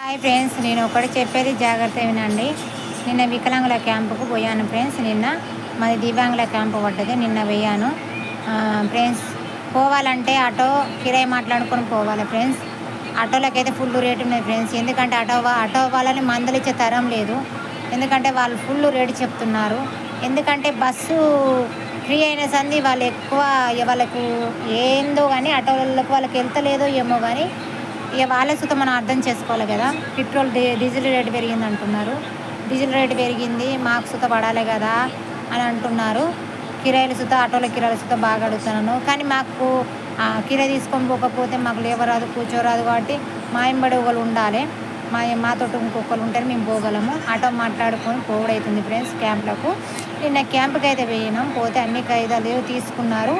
Hi friends, నేను ఒకటి చెప్పేది జాగ్రత్త వినండి. నిన్న వికలాంగుల క్యాంపుకు పోయాను ఫ్రెండ్స్. నిన్న మాది దివ్యాంగుల క్యాంపు పడ్డది, నిన్న పోయాను ఫ్రెండ్స్. పోవాలంటే ఆటో కిరాయి మాట్లాడుకొని పోవాలి ఫ్రెండ్స్. ఆటోలకైతే ఫుల్ రేటు ఉన్నాయి ఫ్రెండ్స్. ఎందుకంటే ఆటో వాళ్ళని మందలిచ్చే తరం లేదు. ఎందుకంటే వాళ్ళు ఫుల్ రేటు చెప్తున్నారు. ఎందుకంటే బస్సు ఫ్రీ అయిన సంది వాళ్ళు ఎక్కువ వాళ్ళకు ఏందో కానీ ఆటోలకు వాళ్ళకి వెళ్తలేదో ఏమో కానీ ఇక వాళ్ళ సుత మనం అర్థం చేసుకోవాలి కదా. పెట్రోల్ డీజిల్ రేటు పెరిగింది అంటున్నారు. డీజిల్ రేటు పెరిగింది, మాకు సుత పడాలి కదా అని అంటున్నారు. కిరాయిలు సుత ఆటోల కిరాయిలు సుత బాగా అడుగుతున్నాను. కానీ మాకు కిరాయి తీసుకొని పోకపోతే మాకు లేవరాదు, కూర్చోరాదు. కాబట్టి మా ఎంబడి ఒకరు ఉండాలి. మాతో ఇంకొకరు ఉంటేనే మేము పోగలము. ఆటో మాట్లాడుకొని పోవడవుతుంది ఫ్రెండ్స్ క్యాంపులకు. నిన్న క్యాంపుకి అయితే పోయినాం. పోతే అన్ని కాయిదాలు తీసుకున్నారు.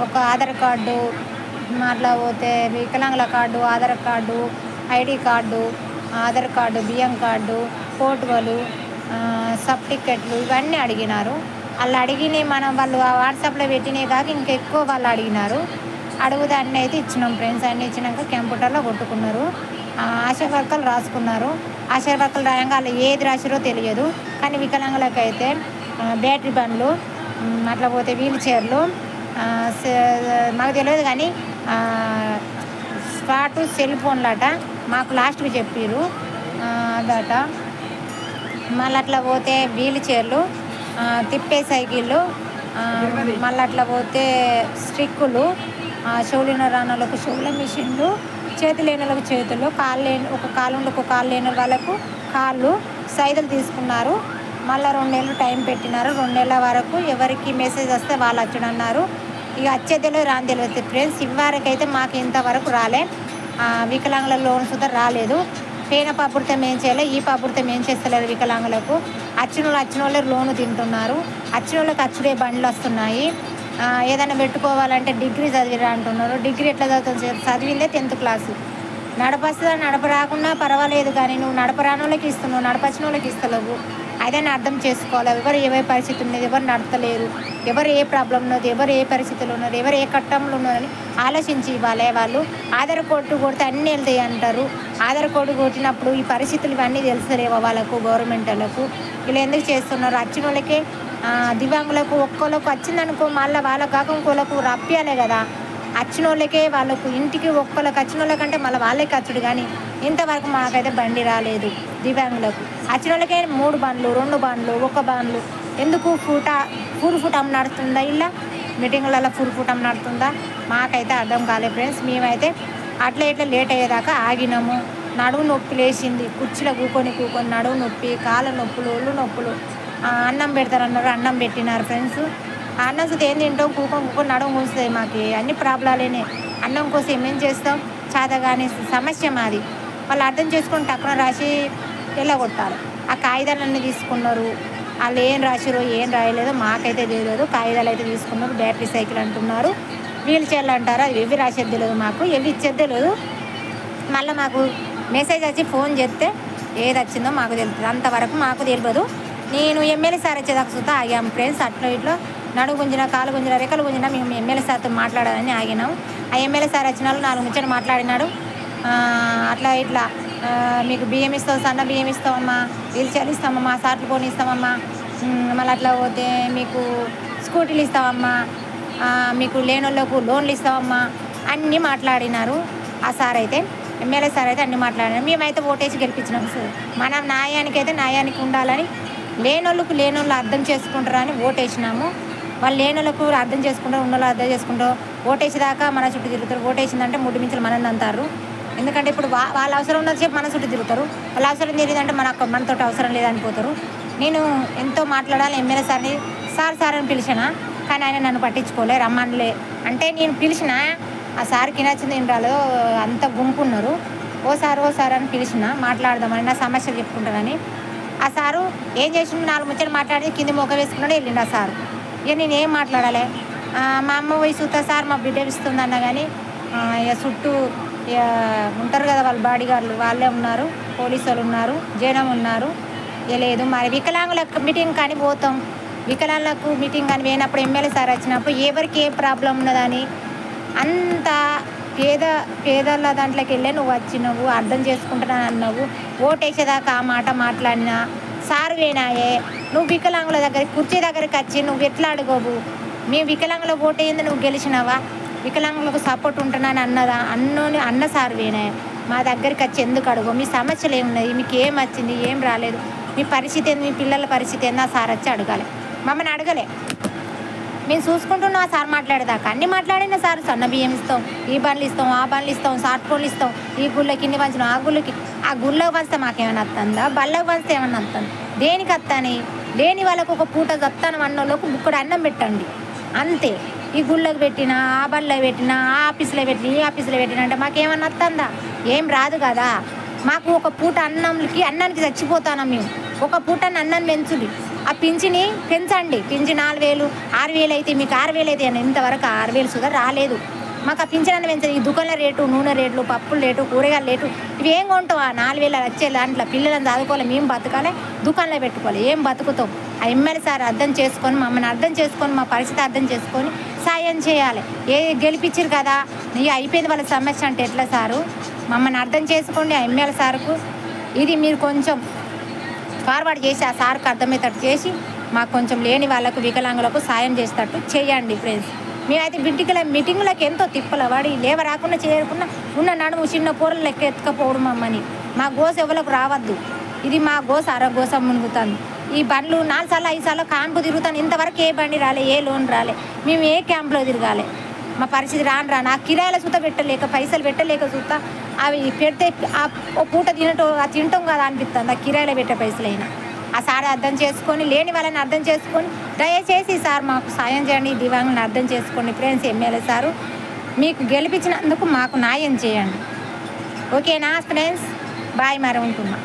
ఒక ఆధార్ కార్డు, అట్లా పోతే వికలాంగుల card, Aadhaar card, ID card, Aadhaar card, బియ్యం కార్డు, ఫోటోలు, సబ్ టికెట్లు ఇవన్నీ అడిగినారు. వాళ్ళు అడిగినాయి వాళ్ళు వాట్సాప్లో పెట్టినాయి కాక ఇంకెక్కువ వాళ్ళు అడిగినారు. అడుగుతే అన్నీ అయితే ఇచ్చినాం ఫ్రెండ్స్. అన్నీ ఇచ్చినాక కంప్యూటర్లో కొట్టుకున్నారు. ఆశా వర్కర్లు రాసుకున్నారు. ఆశా వర్కర్లు రాయంగా వాళ్ళు ఏది రాసిరో తెలియదు. కానీ వికలాంగులకు అయితే బ్యాటరీ బండ్లు, అట్లా పోతే వీల్ చైర్లు మాకు తెలియదు. కానీ స్పాటు సెల్ ఫోన్లట మాకు లాస్ట్కి చెప్పారు అదట. మళ్ళీ అట్లా పోతే వీల్ చైర్లు, తిప్పే సైకిళ్ళు, మళ్ళీ అట్లా పోతే స్టిక్కులు, షోలిన రానులకు షోల మిషన్లు, చేతి లేనులకు చేతులు, ఒక కాలు లేని వాళ్ళకు కాళ్ళు సైదులు తీసుకున్నారు. మళ్ళీ 2 నెలలు టైం పెట్టినారు. 2 నెలల వరకు ఎవరికి మెసేజ్ వస్తే వాళ్ళు వచ్చడన్నారు. ఇక వచ్చే తెలియదు, రాని తెలియదు ఫ్రెండ్స్. ఇవరకైతే మాకు ఇంతవరకు రాలే. వికలాంగుల లోన్ సుధా రాలేదు. పేన పప్పుడితే ఏం చేయలే, ఈ పప్పుడితే ఏం చేస్తలేరు. వికలాంగులకు వచ్చిన వాళ్ళే లోను తింటున్నారు. వచ్చిన వాళ్ళకి అచ్చుడే బండ్లు వస్తున్నాయి. ఏదైనా పెట్టుకోవాలంటే డిగ్రీ చదివిరా అంటున్నారు. డిగ్రీ ఎట్లా చదువుతుంది? చదివిందే 10th క్లాసు. నడపస్తుందా? నడప రాకున్నా పర్వాలేదు, కానీ నువ్వు నడపరాని వాళ్ళకి ఇస్తున్నావు, నడపచ్చిన వాళ్ళకి ఇస్తలేవు. అదని అర్థం చేసుకోవాలి. ఎవరు ఏ పరిస్థితి ఉన్నది, ఎవరు నడతలేరు, ఎవరు ఏ ప్రాబ్లం ఉన్నది, ఎవరు ఏ పరిస్థితులు ఉన్నారు, ఎవరు ఏ కట్టంలో ఉన్నారని ఆలోచించి ఇవ్వాలి. వాళ్ళు ఆధార్ కార్డు కొడితే అన్నీ వెళ్తాయి అంటారు. ఆధార్ కార్డు కొట్టినప్పుడు ఈ పరిస్థితులు ఇవన్నీ తెలుస్తలేవో వాళ్ళకు, గవర్నమెంట్ వాళ్ళకు. వీళ్ళు ఎందుకు చేస్తున్నారు? వచ్చిన వాళ్ళకే దివ్యాంగులకు ఒక్కోళ్ళకు వచ్చిందనుకో మళ్ళీ వాళ్ళకు కాక ఇంకోళ్ళకు రప్పియాలే కదా. వచ్చిన వాళ్ళకే వాళ్ళకు ఇంటికి ఒక్కళ్ళకి వచ్చిన వాళ్ళకంటే మళ్ళీ వాళ్ళకి వచ్చుడు. కానీ ఇంతవరకు మాకైతే బండి రాలేదు దివ్యాంగులకు. వచ్చిన వాళ్ళకే 3 బండ్లు, 2 బండ్లు, 1 బండ్లు. ఎందుకు ఫుల్ ఫుట్ నడుతుందా? ఇలా మీటింగులలో ఫుల్ ఫుట్ నడుతుందా? మాకైతే అర్థం కాలేదు ఫ్రెండ్స్. మేమైతే అట్లా ఇట్లా లేట్ అయ్యేదాకా ఆగినాము. నడువు నొప్పి లేచింది, కుర్చీలో కూకొని నడువు నొప్పి, కాళ్ళ నొప్పులు, ఒళ్ళు నొప్పులు. అన్నం పెడతారన్నారు, అన్నం పెట్టినారు ఫ్రెండ్స్. అన్నం సుత ఏం తింటాం? కూకొని నడుము కూస్తుంది. మాకు అన్ని ప్రాబ్లాలేనే. అన్నం కోసం ఏమేం చేస్తాం? చాతగానే సమస్య మాది. వాళ్ళు అర్థం చేసుకొని టక్కున రాసి వెళ్ళగొట్టాలి. ఆ కాగితాలన్నీ తీసుకున్నారు. వాళ్ళు ఏం రాసిరో ఏం రాయలేదో మాకైతే తెలియదు. కాగితాలు అయితే తీసుకున్నారు. బ్యాటరీ సైకిల్ అంటున్నారు, వీల్ చైర్లు అంటారు. అది ఎవి రాసేది తెలియదు, మాకు ఎవి ఇచ్చేది తెలియదు. మళ్ళీ మాకు మెసేజ్ వచ్చి ఫోన్ చేస్తే ఏది వచ్చిందో మాకు తెలుస్తుంది. అంతవరకు మాకు తెలియదు. నేను ఎమ్మెల్యే సార్ వచ్చేదాకా చూస్తా ఆగాం ఫ్రెండ్స్. అట్లా ఇట్లా నడుగు గుంజిన, కాలు గుంజిన, రెక్కలు గుంజిన మేము ఎమ్మెల్యే సార్తో మాట్లాడాలని ఆగినాం. ఆ ఎమ్మెల్యే సార్ వచ్చిన వాళ్ళు 4 ముచ్చట మాట్లాడినాడు. అట్లా ఇట్లా మీకు బియ్యం ఇస్తాం, సన్న బియ్యం ఇస్తామమ్మా, వీల్ చైర్లు ఇస్తామమ్మా, సాట్లు కొని ఇస్తామమ్మా, మళ్ళీ అట్లా పోతే మీకు స్కూటీలు ఇస్తామమ్మా, మీకు లేనోళ్ళకు లోన్లు ఇస్తామమ్మా అన్నీ మాట్లాడినారు. ఆ సార్ అయితే, ఎమ్మెల్యే సార్ అయితే అన్నీ మాట్లాడినారు. మేమైతే ఓటేసి గెలిపించినాం సార్. మనం న్యాయానికి ఉండాలని, లేనోళ్ళు అర్థం చేసుకుంటారని ఓటేసినాము. వాళ్ళు లేనోళ్ళకు అర్థం చేసుకుంటారు, ఉన్నోళ్ళు అర్థం చేసుకుంటారు. ఓటేసేదాకా మన చుట్టూ తిరుగుతారు. ఓటేసిందంటే ముడ్డు మించులు మనల్ని అంటారు. ఎందుకంటే ఇప్పుడు వాళ్ళ అవసరం ఉన్నది చెప్పి మన చుట్టూ తిరుగుతారు. వాళ్ళ అవసరం తెలియదంటే మనతో అవసరం లేదనిపోతారు. నేను ఎంతో మాట్లాడాలి ఎమ్మెల్యే సార్ని. సార్ అని పిలిచినా, కానీ ఆయన నన్ను పట్టించుకోలే, రమ్మనిలే అంటే నేను పిలిచిన. ఆ సార్కి నచ్చింది ఏం రాలేదో, అంత గుంపు ఉన్నారు. ఓ సార్ అని పిలిచిన, మాట్లాడదామని, నా సమస్యలు చెప్పుకుంటానని. ఆ సారు ఏం చేసిండు? 4 ముచ్చలు మాట్లాడి కింద మొక్క వేసుకున్నాడు, వెళ్ళిండు ఆ సారు. ఇక నేను ఏం మాట్లాడాలి? మా అమ్మ పోయి చూస్తా సార్ మా బిడ్డ ఇస్తుంది అన్న. కానీ ఇక చుట్టూ ఇక ఉంటారు కదా వాళ్ళు బాడీగార్డులు, వాళ్ళే ఉన్నారు, పోలీసు వాళ్ళు ఉన్నారు, జనం ఉన్నారు. ఇక లేదు. మరి వికలాంగులకు మీటింగ్ కానీ పోతాం. వికలాంగులకు మీటింగ్ కానీ పోయినప్పుడు ఎమ్మెల్యే సార్ వచ్చినప్పుడు ఎవరికి ఏ ప్రాబ్లం ఉన్నదని అంత పేదల దాంట్లోకి వెళ్ళే నువ్వు వచ్చినావు, అర్థం చేసుకుంటున్నాను అన్నావు. ఓటేసేదాకా ఆ మాట మాట్లాడినా సారు వేనాయే. నువ్వు వికలాంగుల దగ్గరికి కుర్చీ దగ్గరికి వచ్చి నువ్వు ఎట్లా అడగవు? మేము వికలాంగుల ఓటేయింది నువ్వు గెలిచినావా? వికలాంగులకు సపోర్ట్ ఉంటున్నాను అన్న సారు వేనాయే. మా దగ్గరికి వచ్చి ఎందుకు అడుగు? మీ సమస్యలు ఏమున్నాయి, మీకు ఏం వచ్చింది, ఏం రాలేదు, మీ పరిస్థితి ఏంది, మీ పిల్లల పరిస్థితి ఏంది, ఆ సార్ వచ్చి అడగాలి. మమ్మల్ని అడగలే. మేము చూసుకుంటున్నాం ఆ సార్ మాట్లాడేదాకా. అన్నీ మాట్లాడిన సార్ సన్న బియ్యం ఇస్తాం, ఈ బండ్లు ఇస్తాం, ఆ బండ్లు ఇస్తాం, సాట్ ఫోన్లు ఇస్తాం, ఈ గుళ్ళకి ఇన్ని పంచడం, ఆ గుళ్ళకి పంచితే మాకేమైనా వస్తుందా? బళ్ళకి పంచితే ఏమన్నా వస్తుంది? దేనికి వస్తాని? లేని వాళ్ళకు ఒక పూట చెప్తాను అన్నోళ్ళకు బుక్కడు అన్నం పెట్టండి అంతే. ఈ గుళ్ళకి పెట్టినా, ఆ బళ్ళకి పెట్టినా, ఆ ఆఫీసులో పెట్టినా, ఈ ఆఫీసులో పెట్టినా అంటే మాకేమన్నా వస్తుందా? ఏం రాదు కదా. మాకు ఒక పూట అన్నానికి చచ్చిపోతానా మేము. ఒక పూట అన్నం పెంచుడి, ఆ పింఛని పెంచండి. పింఛన్ 4,000 6,000 అయితే మీకు 6,000 అయితే ఇంతవరకు 6,000 సుధా రాలేదు. మాకు ఆ పింఛన్ పెంచండి. ఈ దుకాణాల రేటు, నూనె రేట్లు, పప్పుల రేటు, కూరగాయల రేటు ఇవి ఏం కొంటాం? ఆ 4,000 వచ్చే దాంట్లో పిల్లలను చదువుకోవాలి, మేము బతకాలి, దుకాణంలో పెట్టుకోవాలి. ఏం బతుకుతాం? ఆ ఎమ్మెల్యే సార్ అర్థం చేసుకొని, మమ్మల్ని అర్థం చేసుకొని, మా పరిస్థితి అర్థం చేసుకొని సాయం చేయాలి. గెలిపించారు కదా, నీ అయిపోయింది వాళ్ళ సమస్య అంటే ఎట్లా సారు? మమ్మల్ని అర్థం చేసుకోండి. ఆ ఎమ్మెల్యే సార్కు ఇది మీరు కొంచెం ఫార్వర్డ్ చేసి ఆ సార్కు అర్థమయ్యేటట్టు చేసి మాకు కొంచెం లేని వాళ్ళకు, వికలాంగులకు సాయం చేసేటట్టు చేయండి ఫ్రెండ్స్. మేమైతే మీటింగులకు ఎంతో తిప్పల వాడి లేవ రాకుండా చేయకుండా ఉన్న నడుము చిన్న పూరలు లెక్క ఎత్తుకపోవడం మమ్మని. మా గోస ఎవరికి రావద్దు. ఇది మా గోస అరగోస మునుగుతాను. ఈ బండ్లు 4 సార్లు 5 సార్లు క్యాంపు తిరుగుతాను. ఇంతవరకు ఏ బండి రాలే, ఏ లోన్ రాలే, మేము ఏ క్యాంపులో తిరగాలి. మా పరిస్థితి రాను ఆ కిరాయిల సూత పెట్టలేక, పైసలు పెట్టలేక సూత అవి పెడితే ఓ పూట తింటాం కదా అనిపిస్తుంది. ఆ కిరాయిలో పెట్టే పైసలైనా ఆ సార్ అర్థం చేసుకొని, లేని వాళ్ళని అర్థం చేసుకొని దయచేసి సార్ మాకు సాయం చేయండి. ఈ దివ్యాంగులను అర్థం చేసుకోండి ఫ్రెండ్స్. ఎమ్మెల్యే సారు మీకు గెలిపించినందుకు మాకు న్యాయం చేయండి. ఓకేనా ఫ్రెండ్స్? బాయ్. మరి ఉంటున్నా.